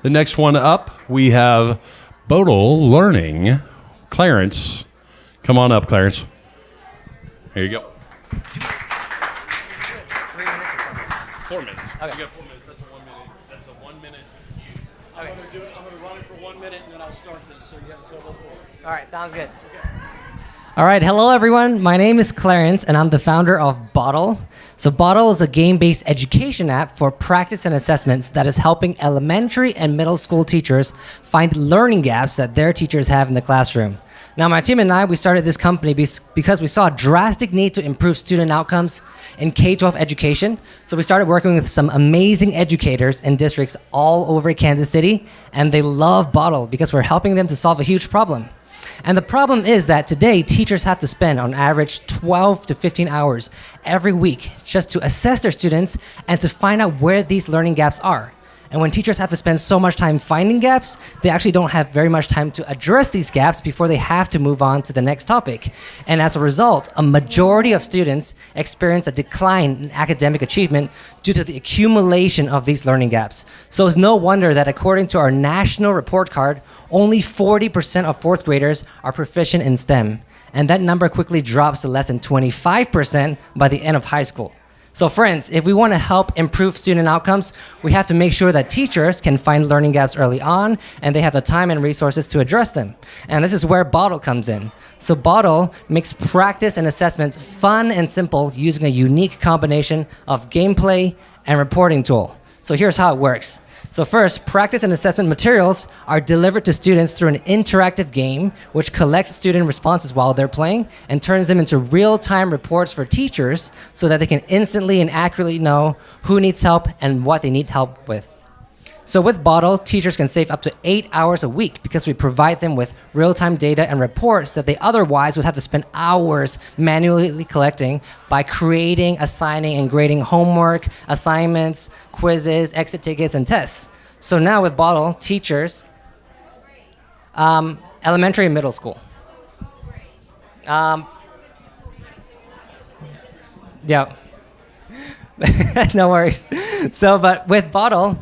The next one up, we have boddle learning. Clarence, come on up, Clarence. Here you go. 3 minutes or 4 minutes? 4 minutes. Okay. You got 4 minutes. That's a 1 minute. That's a 1 minute. Okay. I'm gonna run it for 1 minute, and then I'll start this. So you have a total of 4. All right, sounds good. All right, hello everyone. My name is Clarence, and I'm the founder of Boddle. So Boddle is a game-based education app for practice and assessments that is helping elementary and middle school teachers find learning gaps that their teachers have in the classroom. Now, my team and I, we started this company because we saw a drastic need to improve student outcomes in K-12 education. So we started working with some amazing educators in districts all over Kansas City, and they love Boddle because we're helping them to solve a huge problem. And the problem is that today, teachers have to spend on average 12 to 15 hours every week just to assess their students and to find out where these learning gaps are. And when teachers have to spend so much time finding gaps, they actually don't have very much time to address these gaps before they have to move on to the next topic. And as a result, a majority of students experience a decline in academic achievement due to the accumulation of these learning gaps. So it's no wonder that according to our national report card, only 40% of fourth graders are proficient in STEM. And that number quickly drops to less than 25% by the end of high school. So friends, if we want to help improve student outcomes, we have to make sure that teachers can find learning gaps early on and they have the time and resources to address them. And this is where Boddle comes in. So Boddle makes practice and assessments fun and simple using a unique combination of gameplay and reporting tool. So here's how it works. So first, practice and assessment materials are delivered to students through an interactive game which collects student responses while they're playing and turns them into real-time reports for teachers so that they can instantly and accurately know who needs help and what they need help with. So with Boddle, teachers can save up to 8 hours a week because we provide them with real-time data and reports that they otherwise would have to spend hours manually collecting by creating, assigning, and grading homework, assignments, quizzes, exit tickets, and tests. So now with Boddle, teachers, elementary and middle school. Yeah, no worries. So, but with Boddle,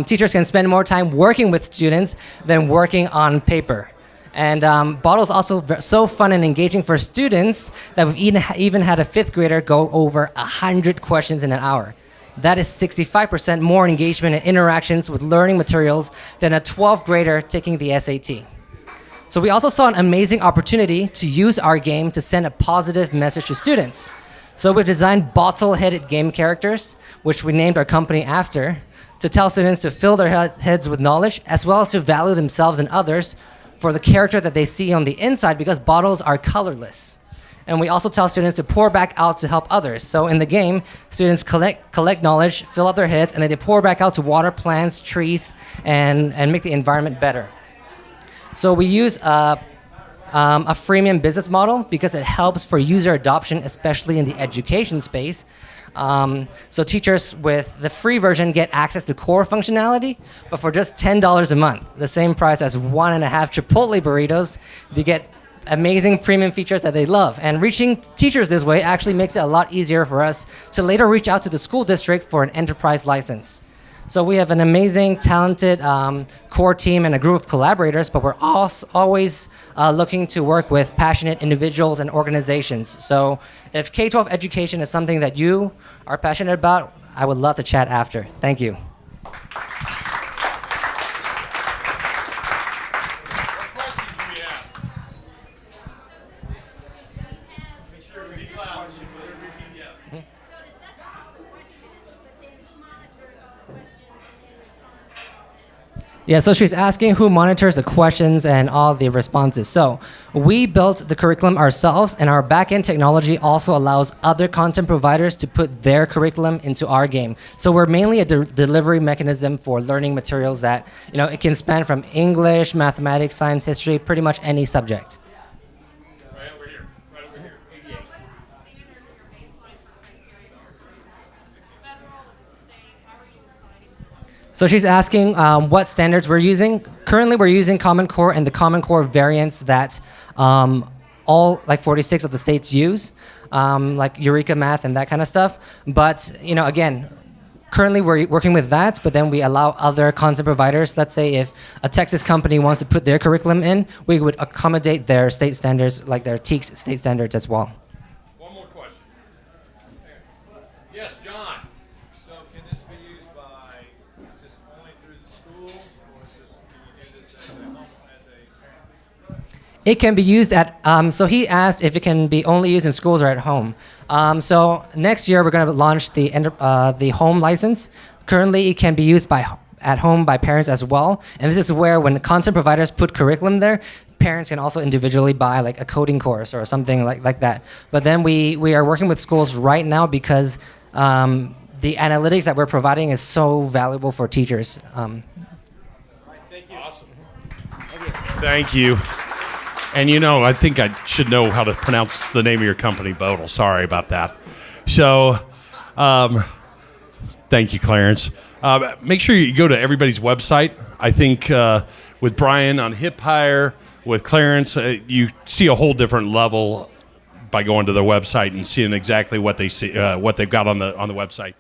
teachers can spend more time working with students than working on paper. And Boddle is also so fun and engaging for students that we've even had a 5th grader go over 100 questions in an hour. That is 65% more engagement and interactions with learning materials than a 12th grader taking the SAT. So we also saw an amazing opportunity to use our game to send a positive message to students. So we designed bottle-headed game characters, which we named our company after, to tell students to fill their heads with knowledge, as well as to value themselves and others for the character that they see on the inside, because bottles are colorless. And we also tell students to pour back out to help others. So in the game, students collect knowledge, fill up their heads, and then they pour back out to water plants, trees, and make the environment better. So we use a freemium business model because it helps for user adoption, especially in the education space. So teachers with the free version get access to core functionality, but for just $10 a month, the same price as 1.5 Chipotle burritos, they get amazing premium features that they love. And reaching teachers this way actually makes it a lot easier for us to later reach out to the school district for an enterprise license. So we have an amazing, talented core team and a group of collaborators, but we're always looking to work with passionate individuals and organizations. So if K-12 education is something that you are passionate about, I would love to chat after. Thank you. Yeah, so she's asking who monitors the questions and all the responses. So we built the curriculum ourselves, and our backend technology also allows other content providers to put their curriculum into our game. So we're mainly a delivery mechanism for learning materials that, it can span from English, mathematics, science, history, pretty much any subject. Right over here, 88. So she's asking what standards we're using. Currently, we're using Common Core and the Common Core variants that all 46 of the states use, like Eureka Math and that kind of stuff. But again, currently we're working with that, but then we allow other content providers. Let's say if a Texas company wants to put their curriculum in, we would accommodate their state standards, like their TEKS state standards as well. One more question. Yes, John. So can this be used by, is this only through the school, or is this, can you do this as a home, as a parent? It can be used at, so he asked if it can be only used in schools or at home. So next year we're going to launch the home license. Currently it can be used at home by parents as well. And this is where when content providers put curriculum there, parents can also individually buy like a coding course or something like that. But then we are working with schools right now because the analytics that we're providing is so valuable for teachers. Thank you. Awesome. Thank you. And I think I should know how to pronounce the name of your company, boddle. Sorry about that. So, thank you, Clarence. Make sure you go to everybody's website. I think with Brian on Hip Hire, with Clarence, you see a whole different level by going to their website and seeing exactly what they see, what they've got on the website.